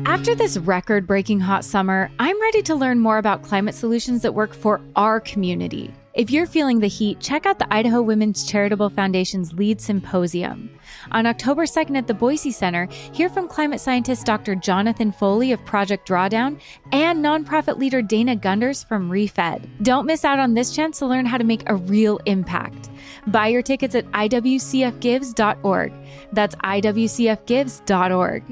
After this record-breaking hot summer, I'm ready to learn more about climate solutions that work for our community. If you're feeling the heat, check out the Idaho Women's Charitable Foundation's LEAD Symposium. On October 2nd at the Boise Center, hear from climate scientist Dr. Jonathan Foley of Project Drawdown and nonprofit leader Dana Gunders from ReFed. Don't miss out on this chance to learn how to make a real impact. Buy your tickets at iwcfgives.org. That's iwcfgives.org.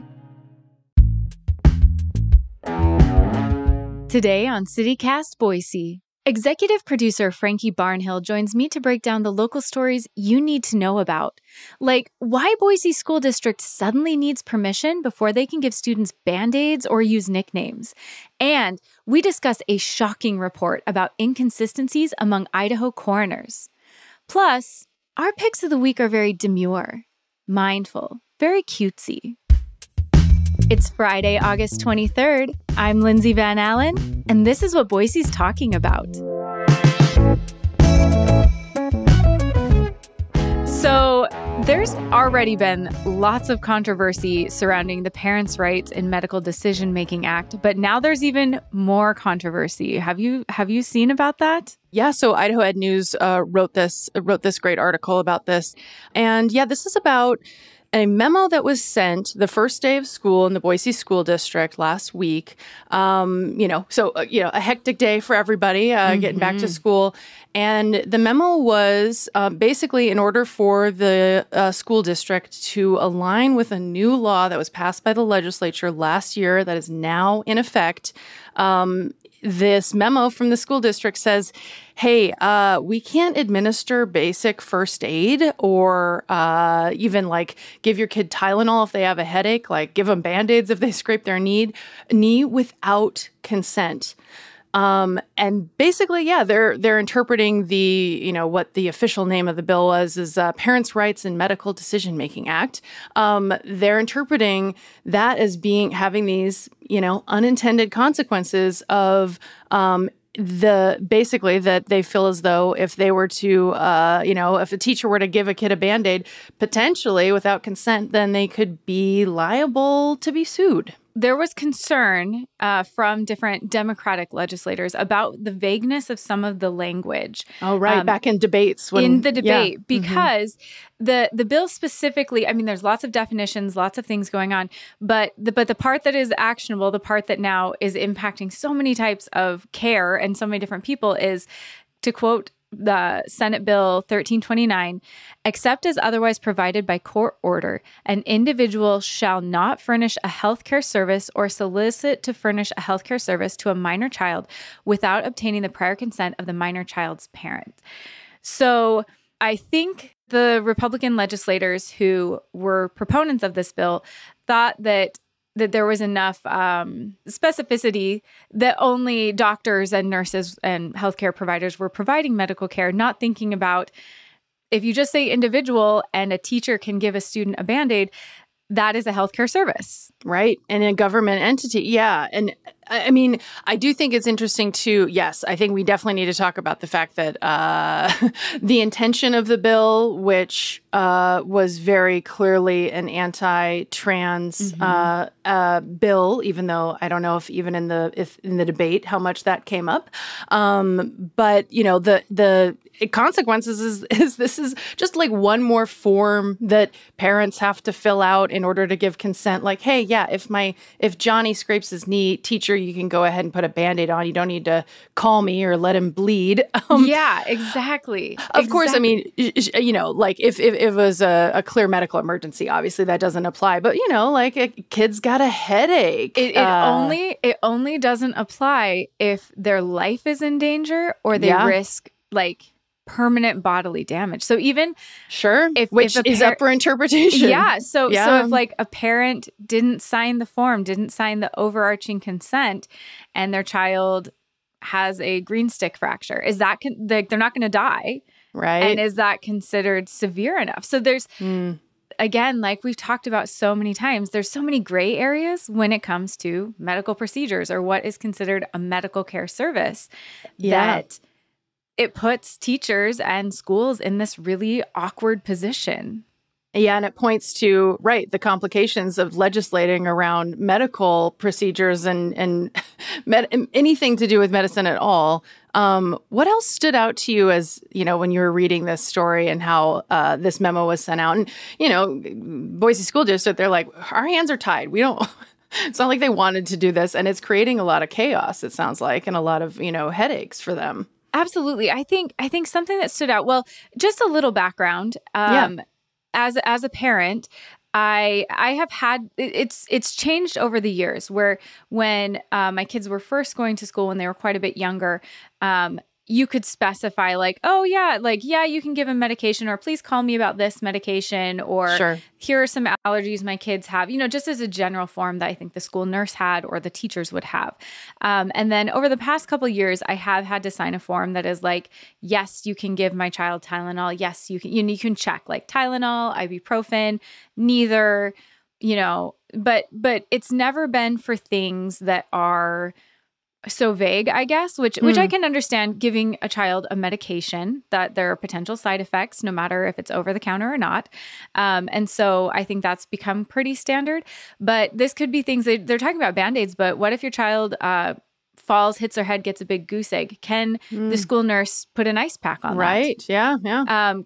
Today on CityCast Boise, executive producer Frankie Barnhill joins me to break down the local stories you need to know about, like why Boise School District suddenly needs permission before they can give students Band-Aids or use nicknames. And we discuss a shocking report about inconsistencies among Idaho coroners. Plus, our picks of the week are very demure, mindful, very cutesy. It's Friday, August 23rd. I'm Lindsay Van Allen, and this is what Boise's talking about. So, there's already been lots of controversy surrounding the Parents' Rights in Medical Decision-Making Act, but now there's even more controversy. Have you seen about that? Yeah, so Idaho Ed News wrote this great article about this. And yeah, this is about a memo that was sent the first day of school in the Boise School District last week. A hectic day for everybody getting back to school. And the memo was basically in order for the school district to align with a new law that was passed by the legislature last year that is now in effect. This memo from the school district says, hey, we can't administer basic first aid or even like give your kid Tylenol if they have a headache, like give them Band-Aids if they scrape their knee without consent. And basically, yeah, they're interpreting what the official name of the bill was is Parents' Rights in Medical Decision-Making Act. They're interpreting that as having these, unintended consequences of that they feel as though if they were to, if a teacher were to give a kid a Band-Aid potentially without consent, then they could be liable to be sued. There was concern from different Democratic legislators about the vagueness of some of the language. Oh, right. Back in debates. Because the bill specifically, I mean, there's lots of definitions, lots of things going on. But the part that is actionable, the part that now is impacting so many types of care and so many different people is, to quote the Senate Bill 1329, except as otherwise provided by court order, an individual shall not furnish a healthcare service or solicit to furnish a healthcare service to a minor child without obtaining the prior consent of the minor child's parent. So I think the Republican legislators who were proponents of this bill thought that there was enough specificity that only doctors and nurses and healthcare providers were providing medical care, not thinking about if you just say individual and a teacher can give a student a Band-Aid, that is a healthcare service. Right. And a government entity. Yeah. And I mean, I do think it's interesting too. Yes, I think we definitely need to talk about the fact that the intention of the bill, which was very clearly an anti-trans bill, even though I don't know if even in the debate how much that came up. But the consequences is this is just like one more form that parents have to fill out in order to give consent. Like, hey, yeah, if Johnny scrapes his knee, teacher, you can go ahead and put a Band-Aid on. You don't need to call me or let him bleed. Yeah, exactly. Of course, I mean, like if it was a clear medical emergency, obviously that doesn't apply. But, like a kid's got a headache. It only doesn't apply if their life is in danger or they risk like permanent bodily damage. So even which is up for interpretation. Yeah. So if like a parent didn't sign the overarching consent, and their child has a green stick fracture, is that they're not going to die, right? And is that considered severe enough? So there's again, like we've talked about so many times, there's so many gray areas when it comes to medical procedures or what is considered a medical care service that it puts teachers and schools in this really awkward position. Yeah, and it points to, right, the complications of legislating around medical procedures and anything to do with medicine at all. What else stood out to you as, when you were reading this story and how this memo was sent out? And, Boise School District, they're like, our hands are tied. We don't... It's not like they wanted to do this, and it's creating a lot of chaos, it sounds like, and a lot of, headaches for them. Absolutely. I think something that stood out, well, just a little background. As a parent, I have had, it's changed over the years, where when my kids were first going to school, when they were quite a bit younger, you could specify like, oh yeah, you can give them medication, or please call me about this medication, or Sure. Here are some allergies my kids have, just as a general form that I think the school nurse had or the teachers would have. And then over the past couple of years, I have had to sign a form that is like, yes, you can give my child Tylenol. Yes, you can check like Tylenol, ibuprofen, neither, but it's never been for things that are so vague, I guess, which I can understand, giving a child a medication that there are potential side effects, no matter if it's over the counter or not. And so I think that's become pretty standard. But this could be things they're talking about Band-Aids, but what if your child falls, hits their head, gets a big goose egg? Can the school nurse put an ice pack on that? Right. Yeah.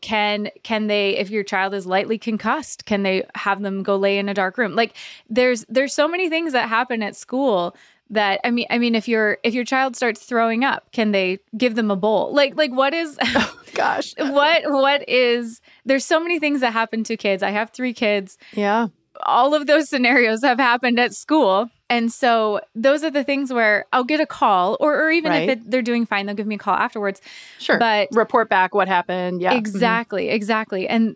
Can they, if your child is lightly concussed, can they have them go lay in a dark room? Like there's so many things that happen at school that, I mean, if your child starts throwing up, can they give them a bowl? Like what is, oh, gosh, what is, there's so many things that happen to kids. I have 3 kids. Yeah. All of those scenarios have happened at school. And so those are the things where I'll get a call, or even right. if they're doing fine, they'll give me a call afterwards. Sure. But report back what happened. Yeah. Exactly.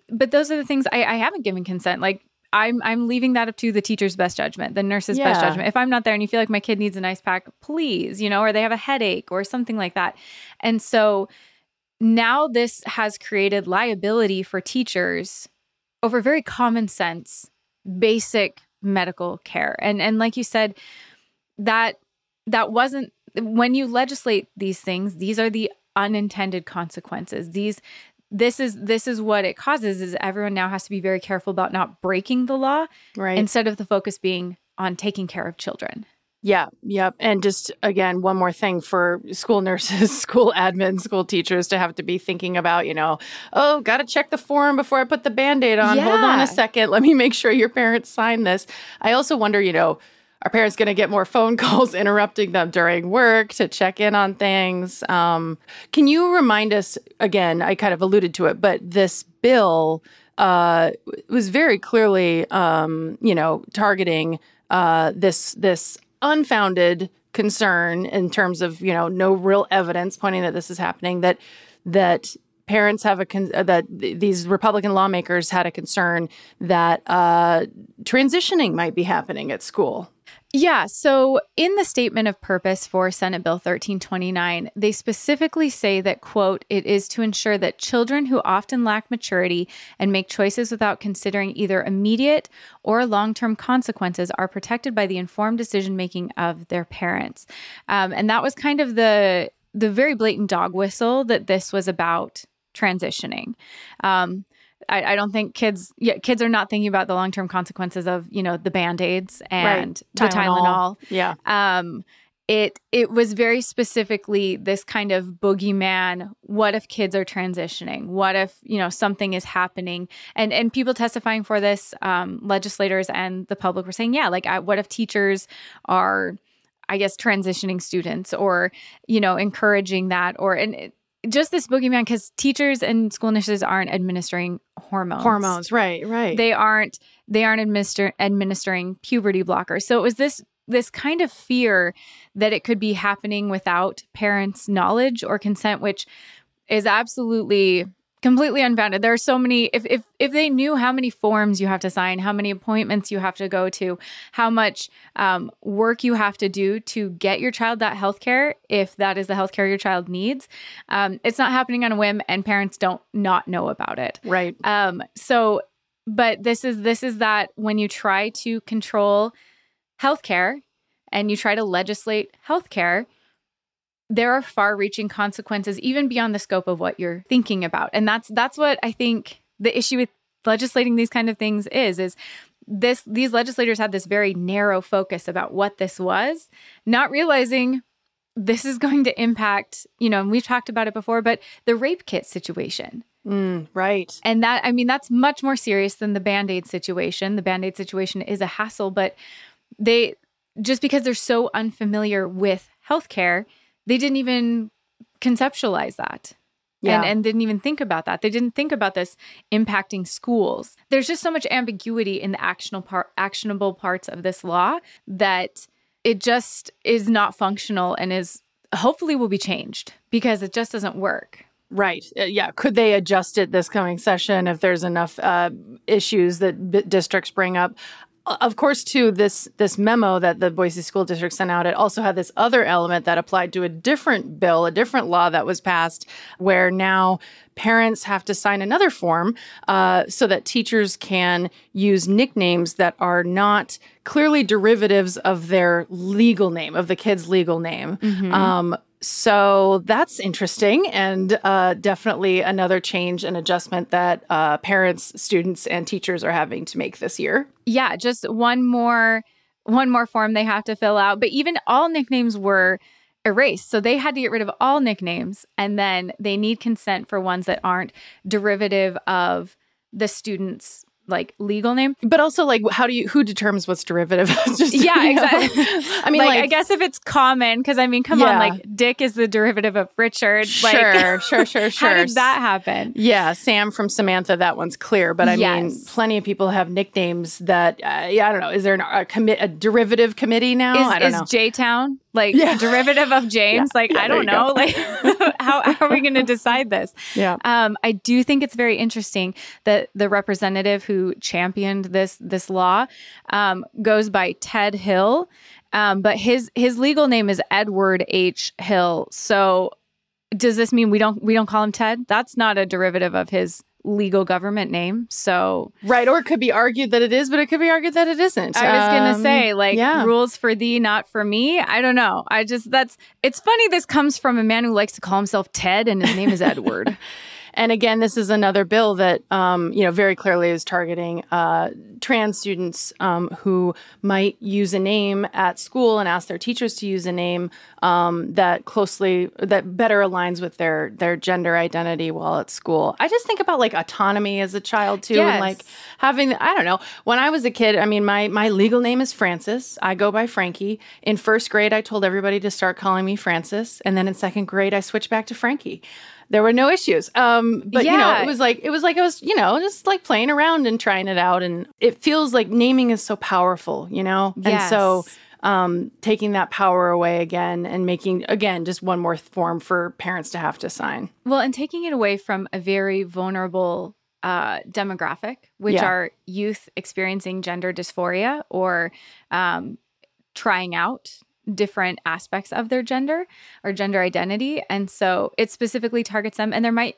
But those are the things I haven't given consent. Like I'm leaving that up to the teacher's best judgment, the nurse's best judgment. If I'm not there and you feel like my kid needs an ice pack, please, or they have a headache or something like that. And so now this has created liability for teachers over very common sense, basic medical care. And like you said, that wasn't, when you legislate these things, these are the unintended consequences. This is what it causes, is everyone now has to be very careful about not breaking the law, right, instead of the focus being on taking care of children. Yeah. Yep. And just, again, one more thing for school nurses, school admins, school teachers to have to be thinking about, got to check the form before I put the Band-Aid on. Yeah. Hold on a second. Let me make sure your parents sign this. I also wonder, are parents going to get more phone calls interrupting them during work to check in on things? Can you remind us, again, I kind of alluded to it, but this bill was very clearly, targeting this unfounded concern in terms of, no real evidence pointing that this is happening, that parents have that these Republican lawmakers had a concern that transitioning might be happening at school. Yeah. So in the statement of purpose for Senate Bill 1329, they specifically say that, quote, it is to ensure that children who often lack maturity and make choices without considering either immediate or long-term consequences are protected by the informed decision-making of their parents. And that was kind of the very blatant dog whistle that this was about transitioning. I don't think kids are not thinking about the long-term consequences of, the Band-Aids and the Tylenol. Yeah. It was very specifically this kind of boogeyman. What if kids are transitioning? What if, something is happening? And people testifying for this, legislators and the public were saying, what if teachers are, I guess, transitioning students, or, encouraging that, just this boogeyman, because teachers and school nurses aren't administering hormones. Right. They aren't administering puberty blockers. So it was this kind of fear that it could be happening without parents' knowledge or consent, which is absolutely completely unfounded. There are so many, if they knew how many forms you have to sign, how many appointments you have to go to, how much work you have to do to get your child that healthcare, if that is the healthcare your child needs, it's not happening on a whim, and parents don't not know about it. Right. But this is that when you try to control healthcare and you try to legislate healthcare, there are far-reaching consequences even beyond the scope of what you're thinking about. And that's what I think the issue legislating these kind of things is these legislators had this very narrow focus about what this was, not realizing this is going to impact, and we've talked about it before, but the rape kit situation. Right. And that's much more serious than the Band-Aid situation. The Band-Aid situation is a hassle, but just because they're so unfamiliar with healthcare, they didn't even conceptualize that. Yeah. And didn't even think about that. They didn't think about this impacting schools. There's just so much ambiguity in the actionable parts of this law that it just is not functional and hopefully will be changed because it just doesn't work. Right. Yeah. Could they adjust it this coming session if there's enough issues that districts bring up? Of course, too, this memo that the Boise School District sent out, it also had this other element that applied to a different bill, a different law that was passed, where now parents have to sign another form so that teachers can use nicknames that are not clearly derivatives of their legal name, of the kid's legal name. Mm-hmm. So that's interesting and definitely another change and adjustment that parents, students, and teachers are having to make this year. Yeah, just one more form they have to fill out. But even all nicknames were erased. So they had to get rid of all nicknames. And then they need consent for ones that aren't derivative of the student's legal name. But also who determines what's derivative? Just, exactly. I mean, I guess if it's common, because come on, Dick is the derivative of Richard. Sure. How did that happen? Yeah. Sam from Samantha, that one's clear. But I mean, plenty of people have nicknames that, I don't know. Is there a derivative committee now? I don't know. Is J-Town derivative of James? I don't know. How are we going to decide this? Yeah. I do think it's very interesting that the representative who championed this law goes by Ted Hill, but his legal name is Edward H. Hill. So does this mean we don't call him Ted? That's not a derivative of his legal government name. So right, or it could be argued that it is, but it could be argued that it isn't. I was gonna say rules for thee, not for me. I don't know. It's funny this comes from a man who likes to call himself Ted and his name is Edward. And again, this is another bill that, very clearly is targeting trans students who might use a name at school and ask their teachers to use a name that better aligns with their gender identity while at school. I just think about autonomy as a child too, yes. And having, I don't know, when I was a kid, I mean, my legal name is Frances. I go by Frankie. In first grade, I told everybody to start calling me Frances, and then in second grade, I switched back to Frankie. There were no issues. But it was like I was, just playing around and trying it out. And it feels like naming is so powerful, Yes. And so taking that power away again and making, again, just one more form for parents to have to sign. Well, and taking it away from a very vulnerable demographic, which are youth experiencing gender dysphoria or trying out different aspects of their gender or gender identity. And so it specifically targets them. And I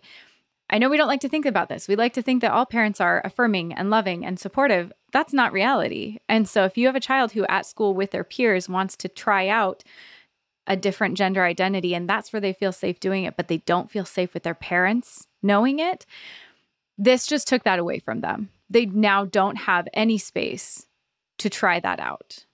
know we don't like to think about this. We like to think that all parents are affirming and loving and supportive. That's not reality. And so if you have a child who at school with their peers wants to try out a different gender identity, and that's where they feel safe doing it, but they don't feel safe with their parents knowing it, this just took that away from them. They now don't have any space to try that out.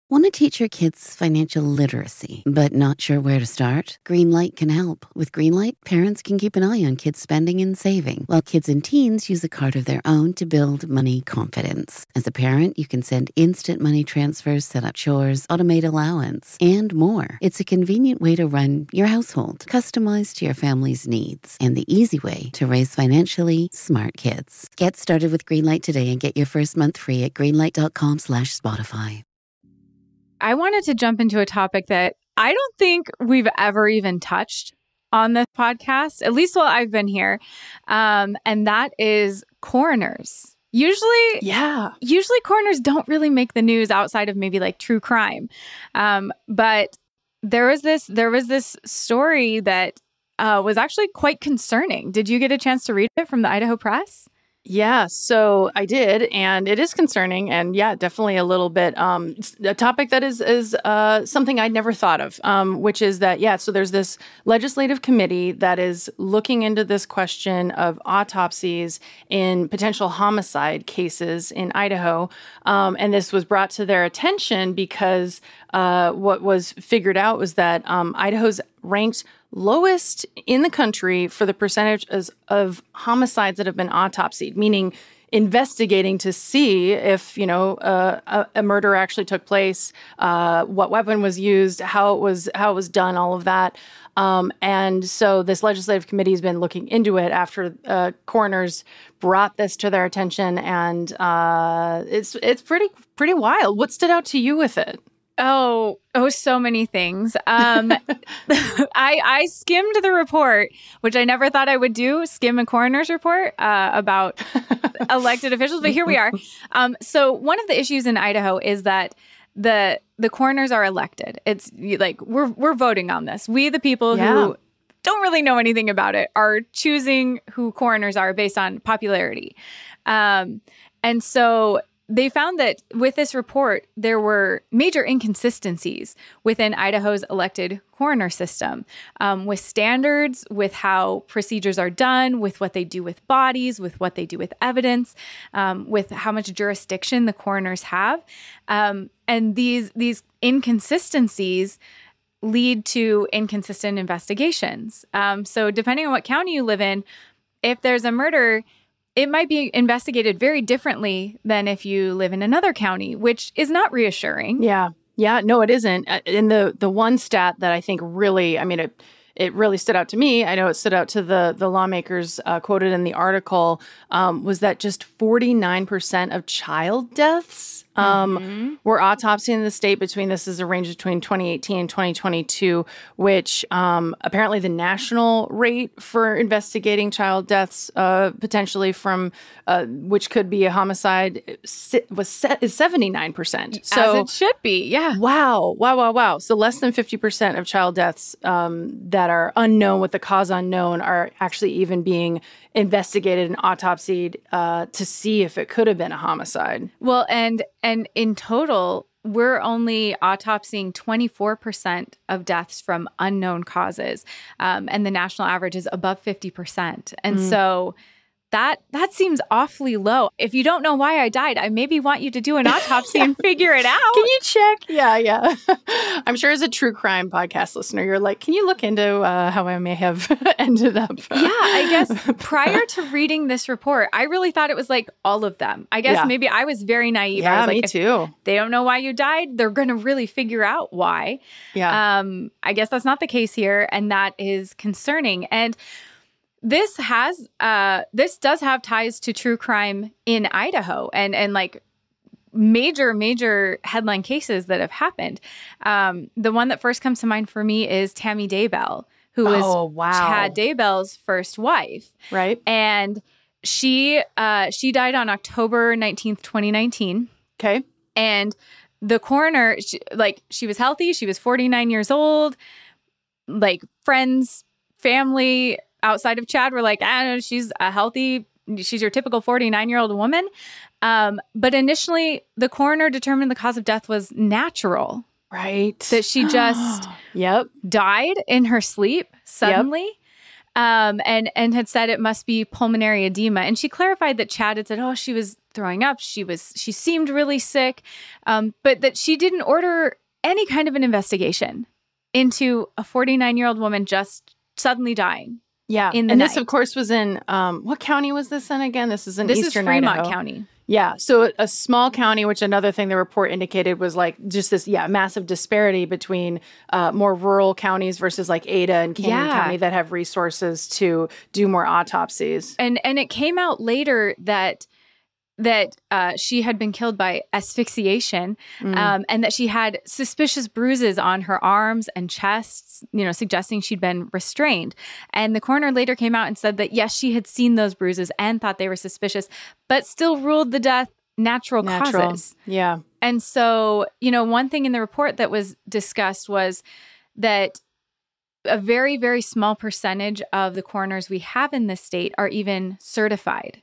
Want to teach your kids financial literacy, but not sure where to start? Greenlight can help. With Greenlight, parents can keep an eye on kids' spending and saving, while kids and teens use a card of their own to build money confidence. As a parent, you can send instant money transfers, set up chores, automate allowance, and more. It's a convenient way to run your household, customized to your family's needs, and the easy way to raise financially smart kids. Get started with Greenlight today and get your first month free at greenlight.com/Spotify. I wanted to jump into a topic that I don't think we've ever even touched on this podcast, at least while I've been here. And that is coroners. Usually coroners don't really make the news outside of maybe true crime. But there was this story that was actually quite concerning. Did you get a chance to read it from the Idaho Press? Yeah, so I did, and it is concerning, and yeah, definitely a little bit a topic that is something I'd never thought of, which is that so there's this legislative committee that is looking into this question of autopsies in potential homicide cases in Idaho, and this was brought to their attention because what was figured out was that Idaho's ranked lowest in the country for the percentage of homicides that have been autopsied, meaning investigating to see if, a murder actually took place, what weapon was used, how it was done, all of that. And so this legislative committee has been looking into it after coroners brought this to their attention, and it's pretty wild. What stood out to you with it? Oh, so many things. I skimmed the report, which I never thought I would do, skim a coroner's report about elected officials, but here we are. So one of the issues in Idaho is that the coroners are elected. It's like we're voting on this. We, the people who don't really know anything about it, are choosing who coroners are based on popularity. And so they found that with this report, there were major inconsistencies within Idaho's elected coroner system, with standards, with how procedures are done, with what they do with bodies, with what they do with evidence, with how much jurisdiction the coroners have. And these inconsistencies lead to inconsistent investigations. So depending on what county you live in, if there's a murder, it might be investigated very differently than if you live in another county, which is not reassuring. Yeah. No, it isn't. And the one stat that I think really, it really stood out to me, I know it stood out to the lawmakers quoted in the article, was that just 49% of child deaths were autopsied in the state this is a range between 2018 and 2022, which apparently the national rate for investigating child deaths potentially from which could be a homicide is 79%. So, as it should be, yeah. Wow. So less than 50% of child deaths that are unknown, with the cause unknown, are actually even being investigated and autopsied to see if it could have been a homicide. Well, and in total, we're only autopsying 24% of deaths from unknown causes, and the national average is above 50%. And so that seems awfully low. If you don't know why I died, I maybe want you to do an autopsy and figure it out. Can you check? Yeah. I'm sure as a true crime podcast listener, you're like, can you look into how I may have ended up? I guess prior to reading this report, I really thought it was like all of them. I guess maybe I was very naive. Yeah, I was like, me too. They don't know why you died, they're going to really figure out why. Yeah. I guess that's not the case here, and that is concerning. And this does have ties to true crime in Idaho and like major headline cases that have happened. The one that first comes to mind for me is Tammy Daybell, who was Chad Daybell's first wife. Right. And she died on October 19th, 2019. Okay. And the coroner, she was healthy. She was 49 years old. Like, friends, family outside of Chad were like, she's your typical 49-year-old woman. But initially, the coroner determined the cause of death was natural. Right. That she just died in her sleep suddenly. And had said it must be pulmonary edema. And she clarified that Chad had said, she was throwing up. She seemed really sick. But that she didn't order any kind of an investigation into a 49-year-old woman just suddenly dying. Yeah. And night. This, of course, was in, what county was this in again? This is in Eastern Fremont Idaho. County. Yeah. So a small county, which another thing the report indicated was like just this, massive disparity between more rural counties versus like Ada and Canyon County that have resources to do more autopsies. And it came out later that she had been killed by asphyxiation, and that she had suspicious bruises on her arms and chest, suggesting she'd been restrained. And the coroner later came out and said that, yes, she had seen those bruises and thought they were suspicious, but still ruled the death natural causes. Yeah. And so, one thing in the report that was discussed was that a very, very small percentage of the coroners we have in this state are even certified.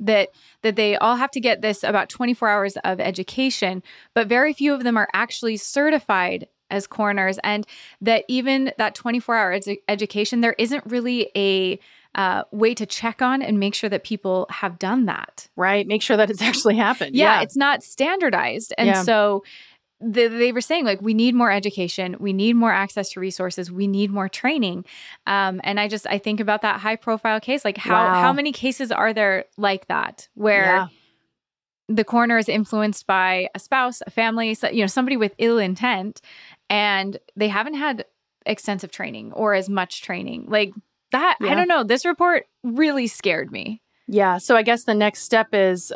that they all have to get this about 24 hours of education, but very few of them are actually certified as coroners, and that even that 24-hour education, there isn't really a way to check on and make sure that people have done that. Right. Make sure that it's actually happened. Yeah. It's not standardized. And so they were saying, like, we need more education. We need more access to resources. We need more training. And I think about that high profile case. Like, how many cases are there like that where the coroner is influenced by a spouse, a family, somebody with ill intent, and they haven't had extensive training or as much training like that? I don't know. This report really scared me. Yeah. So I guess the next step is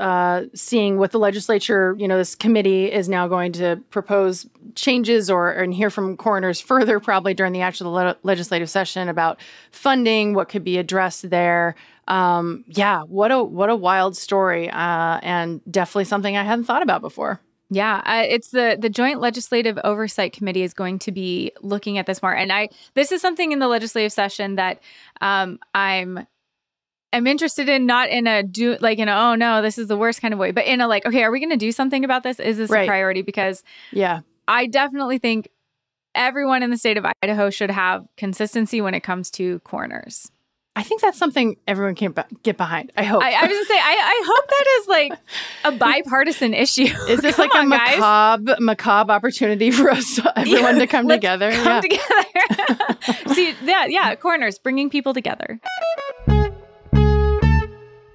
seeing what the legislature, this committee is now going to propose changes and hear from coroners further, probably during the actual legislative session, about funding, what could be addressed there. What a wild story, and definitely something I hadn't thought about before. Yeah, it's the Joint Legislative Oversight Committee is going to be looking at this more. And this is something in the legislative session that I'm interested in, not in oh no, this is the worst kind of way, but in a okay, are we going to do something about this? Is this a priority? Because I definitely think everyone in the state of Idaho should have consistency when it comes to coroners. I think that's something everyone can get behind. I hope. I was going to say, I hope that is a bipartisan issue. Is this a macabre opportunity for us, everyone to come together? Come together. See, coroners, bringing people together.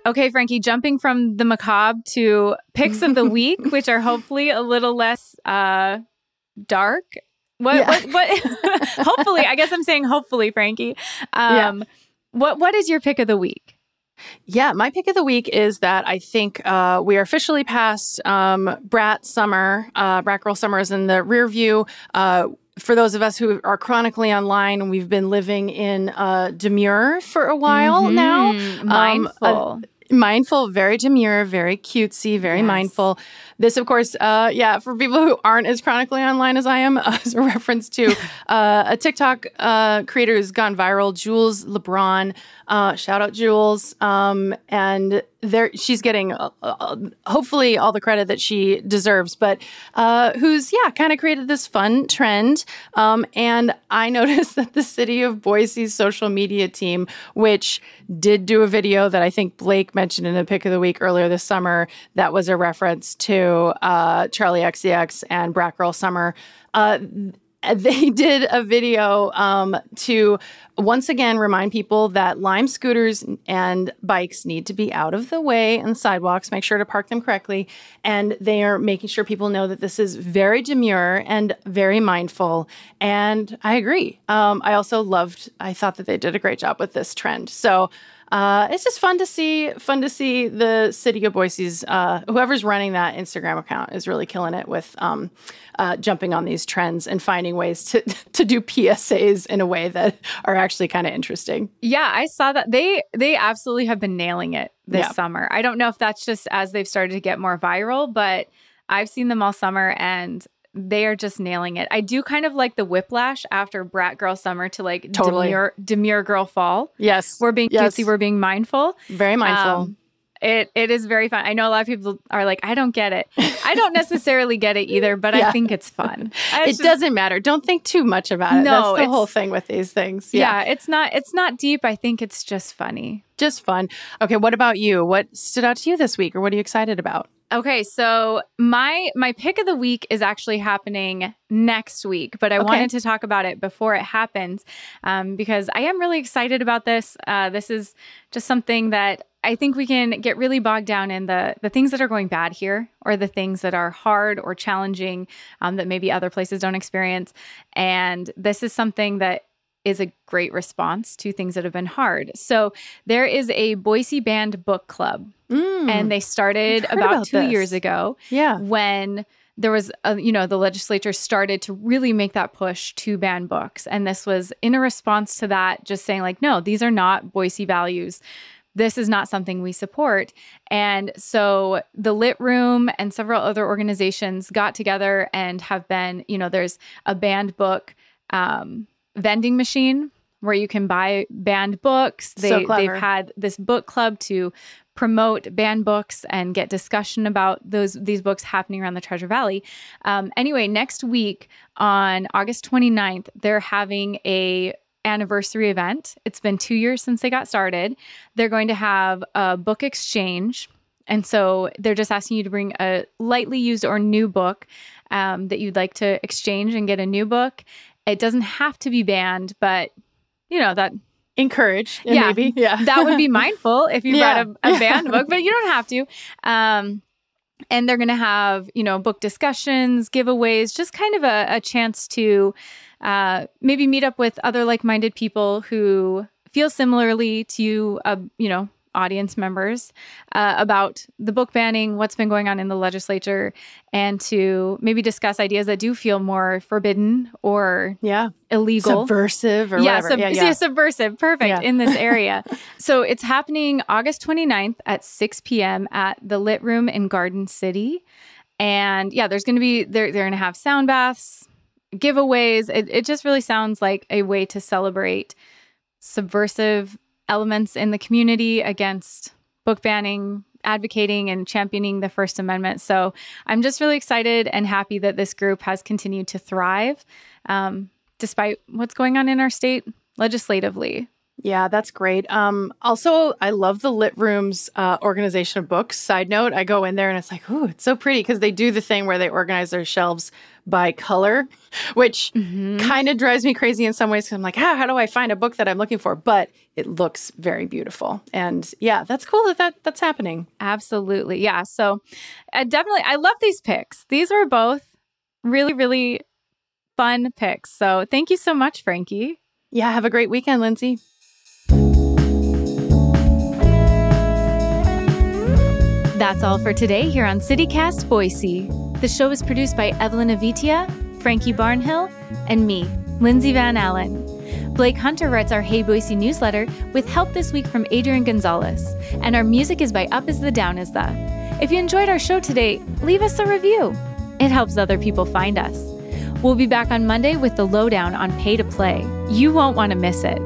Okay, Frankie, jumping from the macabre to picks of the week, which are hopefully a little less dark. What? Hopefully, I guess I'm saying hopefully, Frankie. What is your pick of the week? Yeah, my pick of the week is that I think we are officially past brat girl summer is in the rear view. For those of us who are chronically online, we've been living in demure for a while now. Mindful, very demure, very cutesy, very mindful. This, of course, for people who aren't as chronically online as I am, is a reference to a TikTok creator who's gone viral, Jules LeBron. Shout out Jules. And she's getting hopefully all the credit that she deserves, but who's kind of created this fun trend. And I noticed that the city of Boise's social media team, which did do a video that I think Blake mentioned in a pick of the week earlier this summer, that was a reference to Charlie XCX and Brat Girl Summer. They did a video to once again remind people that Lime scooters and bikes need to be out of the way on the sidewalks. Make sure to park them correctly. And they are making sure people know that this is very demure and very mindful. And I agree. I thought that they did a great job with this trend. So it's just fun to see the city of Boise's, whoever's running that Instagram account is really killing it with jumping on these trends and finding ways to do PSAs in a way that are actually kind of interesting. Yeah, I saw that. They absolutely have been nailing it this summer. I don't know if that's just as they've started to get more viral, but I've seen them all summer and they are just nailing it. I do kind of like the whiplash after Brat Girl Summer to demure Girl Fall. Yes. We're being cutesy, we're being mindful. Very mindful. It is very fun. I know a lot of people are like, I don't get it. I don't necessarily get it either, but I think it's fun. It doesn't matter. Don't think too much about it. No, that's the whole thing with these things. Yeah, it's not deep. I think it's just funny. Just fun. Okay, what about you? What stood out to you this week, or what are you excited about? Okay, so my pick of the week is actually happening next week, but I wanted to talk about it before it happens because I am really excited about this. This is just something that I think we can get really bogged down in the things that are going bad here, or the things that are hard or challenging that maybe other places don't experience. And this is something that is a great response to things that have been hard. So there is a Boise Band Book Club, and they started about 2 years ago. Yeah, when there was, the legislature started to really make that push to ban books, and this was in a response to that, just saying like, no, these are not Boise values. This is not something we support. And so the Lit Room and several other organizations got together and have been, there's a banned book vending machine where you can buy banned books. They've had this book club to promote banned books and get discussion about these books happening around the Treasure Valley. Anyway, next week on August 29th, they're having a anniversary event. It's been 2 years since they got started. They're going to have a book exchange. And so they're just asking you to bring a lightly used or new book that you'd like to exchange and get a new book. It doesn't have to be banned, but that encourage, maybe. Yeah. That would be mindful if you brought a banned book, but you don't have to. And they're going to have, book discussions, giveaways, just kind of a chance to maybe meet up with other like-minded people who feel similarly to you, audience members about the book banning, what's been going on in the legislature, and to maybe discuss ideas that do feel more forbidden or illegal. Subversive or whatever. Subversive. Perfect. In this area. So it's happening August 29th at 6 p.m. at the Lit Room in Garden City. And there's going to be, they're going to have sound baths, giveaways. It just really sounds like a way to celebrate subversive elements in the community against book banning, advocating and championing the First Amendment. So I'm just really excited and happy that this group has continued to thrive despite what's going on in our state legislatively. Yeah, that's great. Also, I love the Lit Room's organization of books. Side note, I go in there and it's like, ooh, it's so pretty because they do the thing where they organize their shelves by color, which kind of drives me crazy in some ways because I'm like, how do I find a book that I'm looking for? But it looks very beautiful. And that's cool that's happening. Absolutely. Yeah. So I love these picks. These were both really, really fun picks. So thank you so much, Frankie. Yeah. Have a great weekend, Lindsay. That's all for today here on CityCast Boise. The show is produced by Evelyn Avitia, Frankie Barnhill, and me, Lindsay Van Allen. Blake Hunter writes our Hey Boise newsletter with help this week from Adrian Gonzalez, and our music is by Up Is the Down Is the. If you enjoyed our show today, leave us a review. It helps other people find us. We'll be back on Monday with the lowdown on pay to play. You won't want to miss it.